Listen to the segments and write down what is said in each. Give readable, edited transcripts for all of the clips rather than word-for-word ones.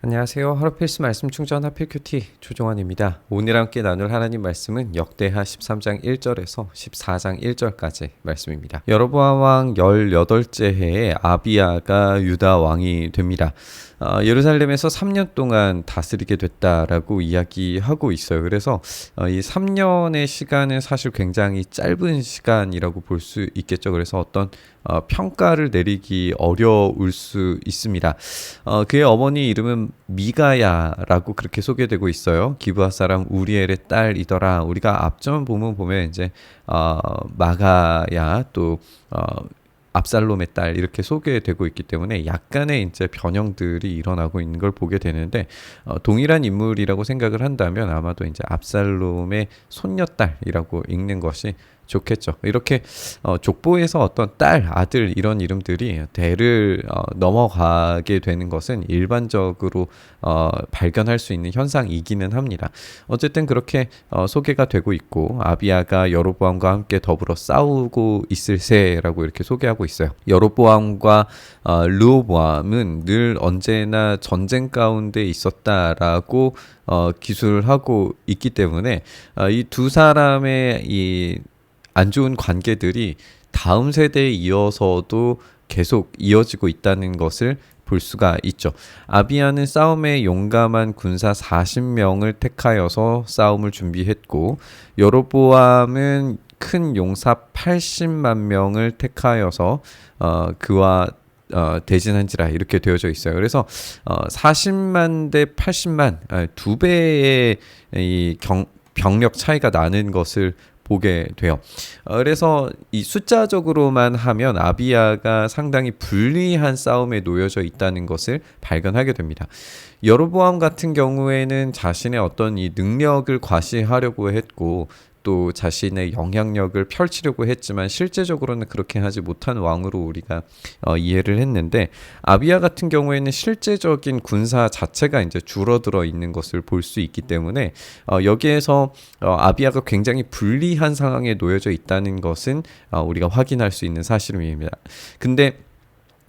안녕하세요. 하루 필수 말씀 충전 하필 큐티 조종환입니다. 오늘 함께 나눌 하나님 말씀은 역대하 13장 1절에서 14장 1절까지 말씀입니다. 여로보암 왕 18째 해에 아비야가 유다 왕이 됩니다. 예루살렘에서 3년 동안 다스리게 됐다라고 이야기하고 있어요. 그래서 이 3년의 시간은 사실 굉장히 짧은 시간이라고 볼 수 있겠죠. 그래서 어떤 평가를 내리기 어려울 수 있습니다. 그의 어머니 이름은 미가야라고 그렇게 소개되고 있어요. 기브아 사람 우리엘의 딸이더라. 우리가 앞전 보면 이제 마가야 또 압살롬의 딸 이렇게 소개되고 있기 때문에 약간의 이제 변형들이 일어나고 있는 걸 보게 되는데 동일한 인물이라고 생각을 한다면 아마도 이제 압살롬의 손녀딸이라고 읽는 것이 좋겠죠. 이렇게 족보에서 어떤 딸, 아들 이런 이름들이 대를 넘어가게 되는 것은 일반적으로 발견할 수 있는 현상이기는 합니다. 어쨌든 그렇게 소개가 되고 있고 아비야가 여로보암과 함께 더불어 싸우고 있을 새라고 이렇게 소개하고 있어요. 여로보암과 르호보암은 늘 언제나 전쟁 가운데 있었다라고 기술하고 있기 때문에 이 두 사람의 이 안 좋은 관계들이 다음 세대에 이어서도 계속 이어지고 있다는 것을 볼 수가 있죠. 아비야는 싸움에 용감한 군사 40명을 택하여서 싸움을 준비했고 여로보암은 큰 용사 80만 명을 택하여서 그와 대진한지라 이렇게 되어져 있어요. 그래서 40만 대 80만 두 배의 이 병력 차이가 나는 것을 보게 돼요. 그래서 이 숫자적으로만 하면 아비야가 상당히 불리한 싸움에 놓여져 있다는 것을 발견하게 됩니다. 여로보암 같은 경우에는 자신의 어떤 이 능력을 과시하려고 했고 또 자신의 영향력을 펼치려고 했지만 실제적으로는 그렇게 하지 못한 왕으로 우리가 이해를 했는데 아비야 같은 경우에는 실제적인 군사 자체가 이제 줄어들어 있는 것을 볼 수 있기 때문에 여기에서 아비야가 굉장히 불리한 상황에 놓여져 있다는 것은 우리가 확인할 수 있는 사실입니다. 근데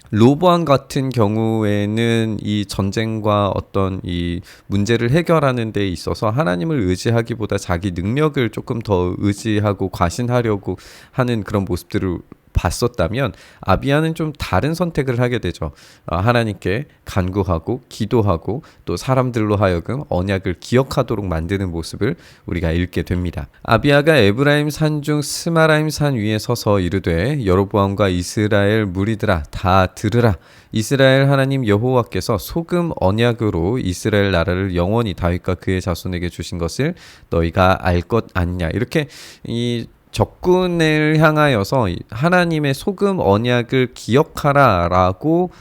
르호보암 같은 경우에는 이 전쟁과 어떤 이 문제를 해결하는 데 있어서 하나님을 의지하기보다 자기 능력을 조금 더 의지하고 과신하려고 하는 그런 모습들을 봤었다면 아비야는 좀 다른 선택을 하게 되죠. 하나님께 간구하고 기도하고 또 사람들로 하여금 언약을 기억하도록 만드는 모습을 우리가 읽게 됩니다. 아비야가 에브라임 산중 스마라임 산 위에 서서 이르되 여로보암과 이스라엘 무리들아 다 들으라. 이스라엘 하나님 여호와께서 소금 언약으로 이스라엘 나라를 영원히 다윗과 그의 자손에게 주신 것을 너희가 알 것 아니냐. 이렇게 이 적군을 향하여서 하나님의 소금 언약을 기억하라라고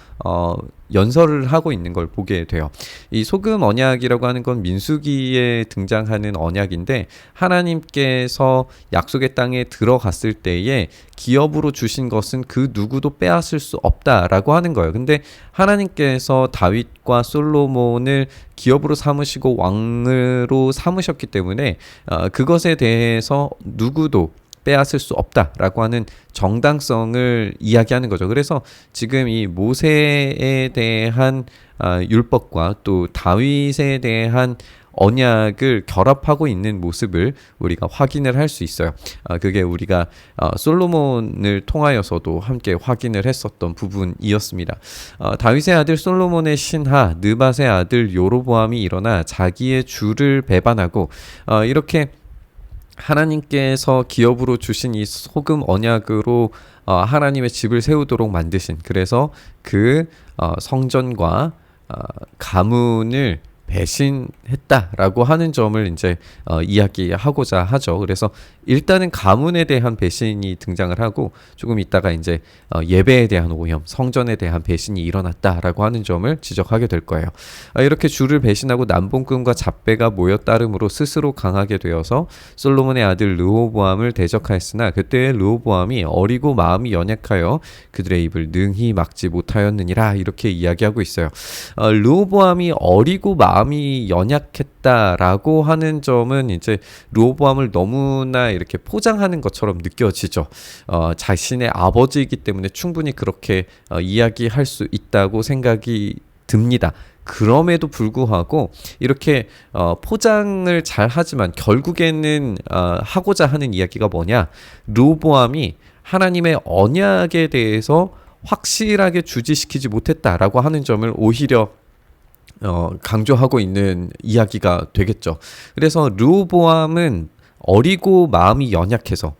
연설을 하고 있는 걸 보게 돼요. 이 소금 언약이라고 하는 건 민수기에 등장하는 언약인데 하나님께서 약속의 땅에 들어갔을 때에 기업으로 주신 것은 그 누구도 빼앗을 수 없다라고 하는 거예요. 근데 하나님께서 다윗과 솔로몬을 기업으로 삼으시고 왕으로 삼으셨기 때문에 그것에 대해서 누구도 빼앗을 수 없다라고 하는 정당성을 이야기하는 거죠. 그래서 지금 이 모세에 대한 율법과 또 다윗에 대한 언약을 결합하고 있는 모습을 우리가 확인을 할 수 있어요. 그게 우리가 솔로몬을 통하여서도 함께 확인을 했었던 부분이었습니다. 다윗의 아들 솔로몬의 신하 느밧의 아들 여로보암이 일어나 자기의 주를 배반하고 이렇게 하나님께서 기업으로 주신 이 소금 언약으로 하나님의 집을 세우도록 만드신 그래서 그 성전과 가문을 배신했다라고 하는 점을 이제 이야기하고자 하죠. 그래서 일단은 가문에 대한 배신이 등장을 하고 조금 있다가 이제 예배에 대한 오염, 성전에 대한 배신이 일어났다라고 하는 점을 지적하게 될 거예요. 이렇게 주를 배신하고 남봉꾼과 잡배가 모여 따름으로 스스로 강하게 되어서 솔로몬의 아들 르호보암을 대적하였으나 그때 르호보암이 어리고 마음이 연약하여 그들의 입을 능히 막지 못하였느니라 이렇게 이야기하고 있어요. 르호보암이 어리고 마음이 연약했다라고 하는 점은 이제 르호보암을 너무나 이렇게 포장하는 것처럼 느껴지죠. 자신의 아버지이기 때문에 충분히 그렇게 이야기할 수 있다고 생각이 듭니다. 그럼에도 불구하고 이렇게 포장을 잘 하지만 결국에는 하고자 하는 이야기가 뭐냐? 르호보암이 하나님의 언약에 대해서 확실하게 주지시키지 못했다라고 하는 점을 오히려 강조하고 있는 이야기가 되겠죠. 그래서 르호보암은 어리고 마음이 연약해서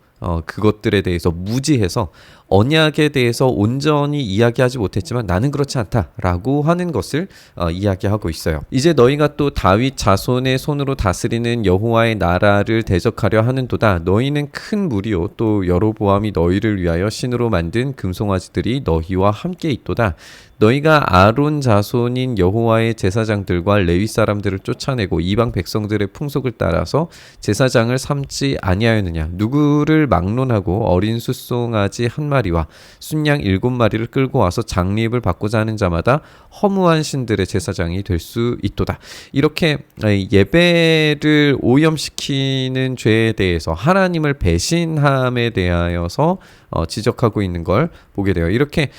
그것들에 대해서 무지해서 언약에 대해서 온전히 이야기하지 못했지만 나는 그렇지 않다라고 하는 것을 이야기하고 있어요. 이제 너희가 또 다윗 자손의 손으로 다스리는 여호와의 나라를 대적하려 하는도다. 너희는 큰 무리요 또 여로보암이 너희를 위하여 신으로 만든 금송아지들이 너희와 함께 있도다. 너희가 아론 자손인 여호와의 제사장들과 레위 사람들을 쫓아내고 이방 백성들의 풍속을 따라서 제사장을 삼지 아니하였느냐? 누구를 막론하고 어린 숫송아지 한 마리와 순양 7마리를 끌고 와서 장립을 받고자 하는 자마다 허무한 신들의 제사장이 될 수 있도다. 이렇게 예배를 오염시키는 죄에 대해서 하나님을 배신함에 대하여서 지적하고 있는 걸 보게 돼요. 이렇게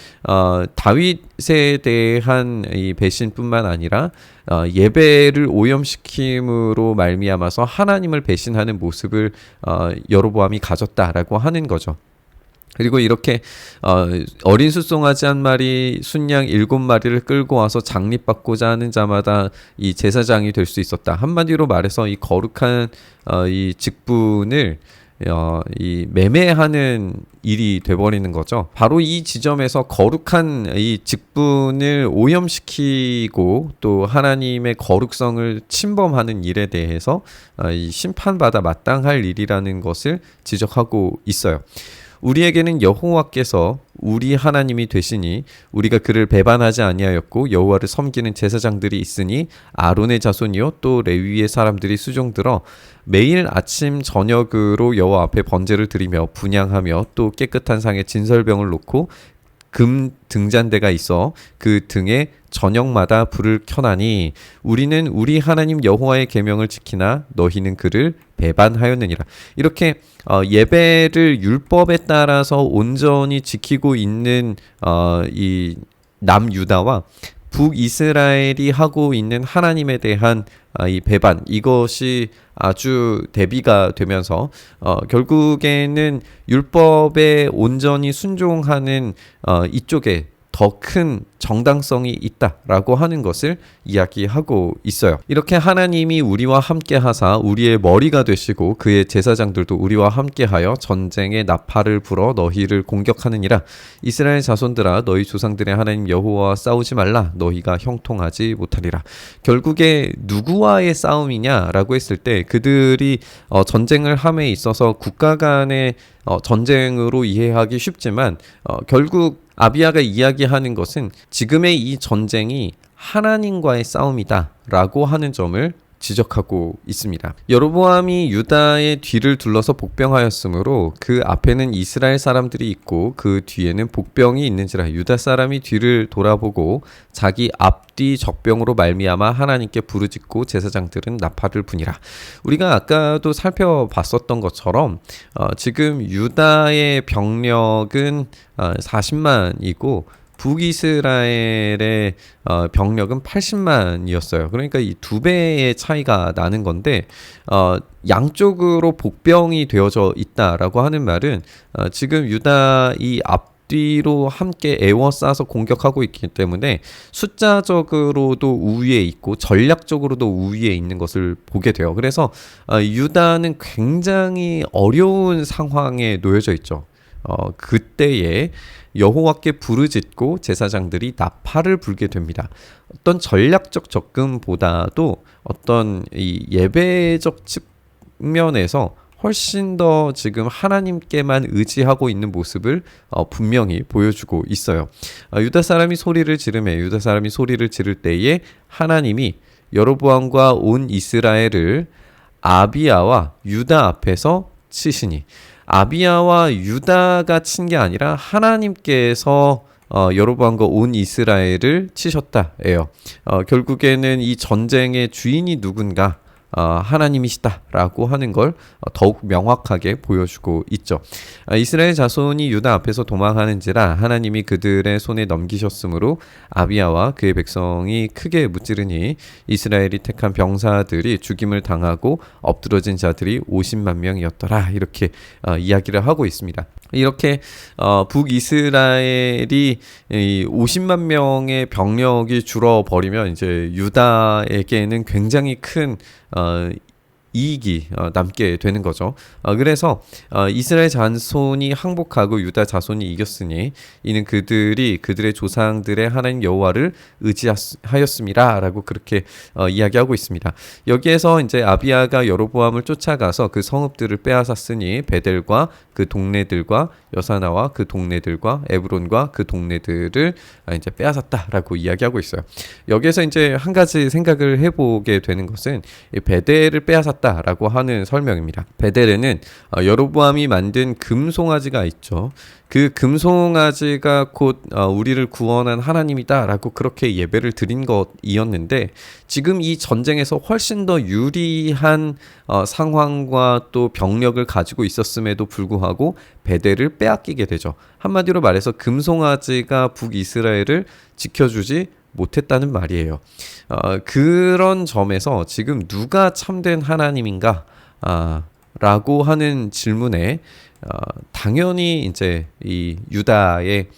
다윗에 대한 이 배신뿐만 아니라 예배를 오염시킴으로 말미암아서 하나님을 배신하는 모습을 여로보암이 가졌다라고 하는 거죠. 그리고 이렇게 어린 숫송아지 한 마리, 순양 7마리를 끌고 와서 장립받고자 하는 자마다 이 제사장이 될 수 있었다. 한마디로 말해서 이 거룩한 이 직분을 이 매매하는 일이 돼버리는 거죠. 바로 이 지점에서 거룩한 이 직분을 오염시키고 또 하나님의 거룩성을 침범하는 일에 대해서 이 심판받아 마땅할 일이라는 것을 지적하고 있어요. 우리에게는 여호와께서 우리 하나님이 되시니 우리가 그를 배반하지 아니하였고 여호와를 섬기는 제사장들이 있으니 아론의 자손이요 또 레위의 사람들이 수종들어 매일 아침 저녁으로 여호와 앞에 번제를 드리며 분향하며 또 깨끗한 상에 진설병을 놓고 금 등잔대가 있어 그 등에 저녁마다 불을 켜나니 우리는 우리 하나님 여호와의 계명을 지키나 너희는 그를 배반하였느니라. 이렇게 예배를 율법에 따라서 온전히 지키고 있는 이 남유다와 북이스라엘이 하고 있는 하나님에 대한 이 배반, 이것이 아주 대비가 되면서 결국에는 율법에 온전히 순종하는 이쪽에 더 큰 정당성이 있다라고 하는 것을 이야기하고 있어요. 이렇게 하나님이 우리와 함께 하사 우리의 머리가 되시고 그의 제사장들도 우리와 함께하여 전쟁에 나팔을 불어 너희를 공격하느니라. 이스라엘 자손들아 너희 조상들의 하나님 여호와와 싸우지 말라. 너희가 형통하지 못하리라. 결국에 누구와의 싸움이냐라고 했을 때 그들이 전쟁을 함에 있어서 국가 간의 전쟁으로 이해하기 쉽지만 결국 아비야가 이야기하는 것은 지금의 이 전쟁이 하나님과의 싸움이다 라고 하는 점을 지적하고 있습니다. 여로보암이 유다의 뒤를 둘러서 복병하였으므로 그 앞에는 이스라엘 사람들이 있고 그 뒤에는 복병이 있는지라. 유다 사람이 뒤를 돌아보고 자기 앞뒤 적병으로 말미암아 하나님께 부르짖고 제사장들은 나팔을 부니라. 우리가 아까도 살펴봤었던 것처럼 지금 유다의 병력은 40만이고 북이스라엘의 병력은 80만이었어요. 그러니까 이 2배의 차이가 나는 건데 양쪽으로 복병이 되어져 있다라고 하는 말은 지금 유다 이 앞뒤로 함께 에워싸서 공격하고 있기 때문에 숫자적으로도 우위에 있고 전략적으로도 우위에 있는 것을 보게 돼요. 그래서 유다는 굉장히 어려운 상황에 놓여져 있죠. 그때에 여호와께 부르짖고 제사장들이 나팔을 불게 됩니다. 어떤 전략적 접근보다도 어떤 이 예배적 측면에서 훨씬 더 지금 하나님께만 의지하고 있는 모습을 분명히 보여주고 있어요. 유다 사람이 소리를 지를 때에 하나님이 여로보암과 온 이스라엘을 아비야와 유다 앞에서 치시니, 아비야와 유다가 친 게 아니라 하나님께서 여로보암과 온 이스라엘을 치셨다예요. 결국에는 이 전쟁의 주인이 누군가, 하나님이시다라고 하는 걸 더욱 명확하게 보여주고 있죠. 이스라엘 자손이 유다 앞에서 도망하는지라 하나님이 그들의 손에 넘기셨으므로 아비야와 그의 백성이 크게 무찌르니 이스라엘이 택한 병사들이 죽임을 당하고 엎드러진 자들이 50만 명이었더라. 이렇게 이야기를 하고 있습니다. 이렇게 북이스라엘이 50만 명의 병력이 줄어버리면 이제 유다에게는 굉장히 큰 이익이 남게 되는 거죠. 그래서 이스라엘 자손이 항복하고 유다 자손이 이겼으니 이는 그들이 그들의 조상들의 하나님 여호와를 의지하였음이라라고 그렇게 이야기하고 있습니다. 여기에서 이제 아비야가 여로보암을 쫓아가서 그 성읍들을 빼앗았으니 베델과 그 동네들과 여사나와 그 동네들과 에브론과 그 동네들을 이제 빼앗았다라고 이야기하고 있어요. 여기에서 이제 한 가지 생각을 해보게 되는 것은 베델을 빼앗았다라고 하는 설명입니다. 베델에는 여로보암이 만든 금송아지가 있죠. 그 금송아지가 곧 우리를 구원한 하나님이다라고 그렇게 예배를 드린 것이었는데 지금 이 전쟁에서 훨씬 더 유리한 상황과 또 병력을 가지고 있었음에도 불구하고 베델을 빼앗기게 되죠. 한마디로 말해서 금송아지가 북이스라엘을 지켜주지 못했다는 말이에요. 그런 점에서 지금 누가 참된 하나님인가? 라고 하는 질문에 당연히 이제 이 유다의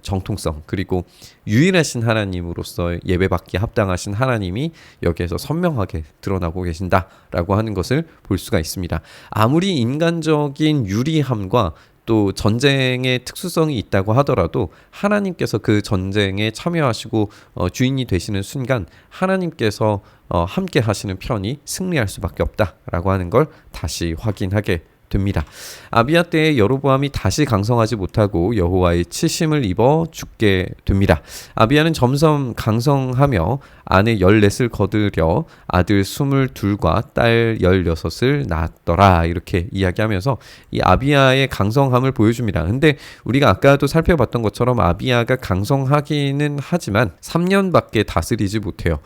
정통성 그리고 유일하신 하나님으로서 예배받기에 합당하신 하나님이 여기에서 선명하게 드러나고 계신다라고 하는 것을 볼 수가 있습니다. 아무리 인간적인 유리함과 또 전쟁의 특수성이 있다고 하더라도 하나님께서 그 전쟁에 참여하시고 주인이 되시는 순간 하나님께서 함께 하시는 편이 승리할 수밖에 없다라고 하는 걸 다시 확인하게 됩니다. 아비야 때에 여로보암이 다시 강성하지 못하고 여호와의 치심을 입어 죽게 됩니다. 아비야는 점점 강성하며 아내 14을 거두려 아들 22과 딸 16을 낳았더라. 이렇게 이야기하면서 이 아비야의 강성함을 보여줍니다. 근데 우리가 아까도 살펴봤던 것처럼 아비야가 강성하기는 하지만 3년밖에 다스리지 못해요.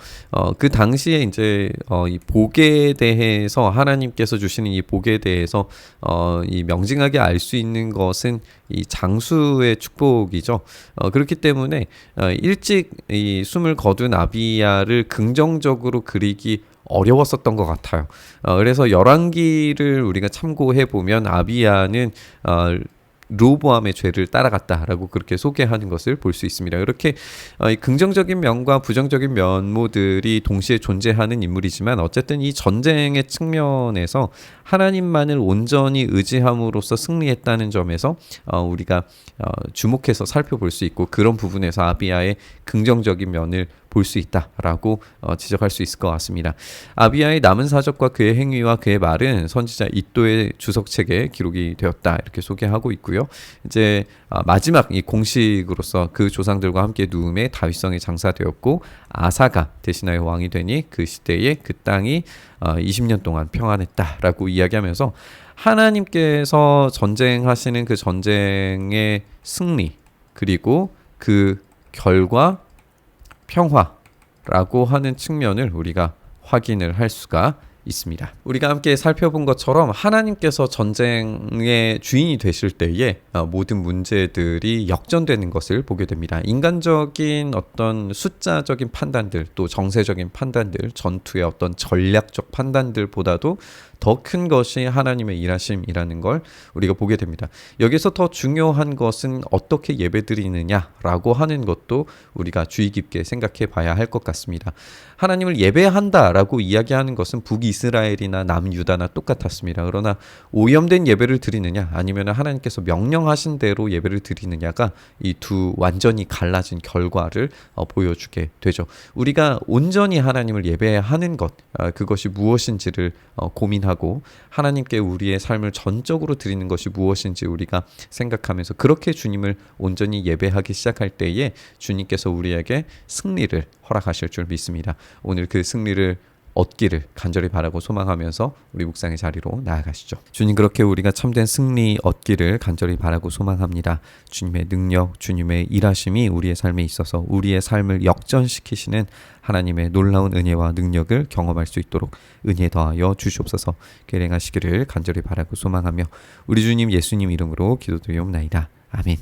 그 당시에 이제 이 복에 대해서 하나님께서 주시는 이 복에 대해서 이 명징하게 알 수 있는 것은 이 장수의 축복이죠. 그렇기 때문에 일찍 이 숨을 거둔 아비야를 긍정적으로 그리기 어려웠었던 것 같아요. 그래서 열왕기를 우리가 참고해 보면 아비야는 르호보암의 죄를 따라갔다라고 그렇게 소개하는 것을 볼 수 있습니다. 이렇게 긍정적인 면과 부정적인 면모들이 동시에 존재하는 인물이지만 어쨌든 이 전쟁의 측면에서 하나님만을 온전히 의지함으로써 승리했다는 점에서 우리가 주목해서 살펴볼 수 있고 그런 부분에서 아비야의 긍정적인 면을 볼 수 있다라고 지적할 수 있을 것 같습니다. 아비야의 남은 사적과 그의 행위와 그의 말은 선지자 이도의 주석책에 기록이 되었다 이렇게 소개하고 있고요. 이제 마지막 이 공식으로서 그 조상들과 함께 누움에 다윗성에 장사되었고 아사가 대신하여 왕이 되니 그 시대에 그 땅이 20년 동안 평안했다라고 이야기하면서 하나님께서 전쟁하시는 그 전쟁의 승리 그리고 그 결과 평화라고 하는 측면을 우리가 확인을 할 수가 있습니다. 우리가 함께 살펴본 것처럼 하나님께서 전쟁의 주인이 되실 때에 모든 문제들이 역전되는 것을 보게 됩니다. 인간적인 어떤 숫자적인 판단들 또 정세적인 판단들 전투의 어떤 전략적 판단들보다도 더 큰 것이 하나님의 일하심이라는 걸 우리가 보게 됩니다. 여기서 더 중요한 것은 어떻게 예배드리느냐라고 하는 것도 우리가 주의 깊게 생각해 봐야 할 것 같습니다. 하나님을 예배한다라고 이야기하는 것은 북이스라엘이나 남유다나 똑같았습니다. 그러나 오염된 예배를 드리느냐 아니면 하나님께서 명령하신 대로 예배를 드리느냐가 이 두 완전히 갈라진 결과를 보여주게 되죠. 우리가 온전히 하나님을 예배하는 것 그것이 무엇인지를 고민하고 하나님께 우리의 삶을 전적으로 드리는 것이 무엇인지 우리가 생각하면서 그렇게 주님을 온전히 예배하기 시작할 때에 주님께서 우리에게 승리를 허락하실 줄 믿습니다. 오늘 그 승리를 얻기를 간절히 바라고 소망하면서 우리 묵상의 자리로 나아가시죠. 주님, 그렇게 우리가 참된 승리 얻기를 간절히 바라고 소망합니다. 주님의 능력, 주님의 일하심이 우리의 삶에 있어서 우리의 삶을 역전시키시는 하나님의 놀라운 은혜와 능력을 경험할 수 있도록 은혜 더하여 주시옵소서. 계행하시기를 간절히 바라고 소망하며 우리 주님 예수님 이름으로 기도드리옵나이다. 아멘.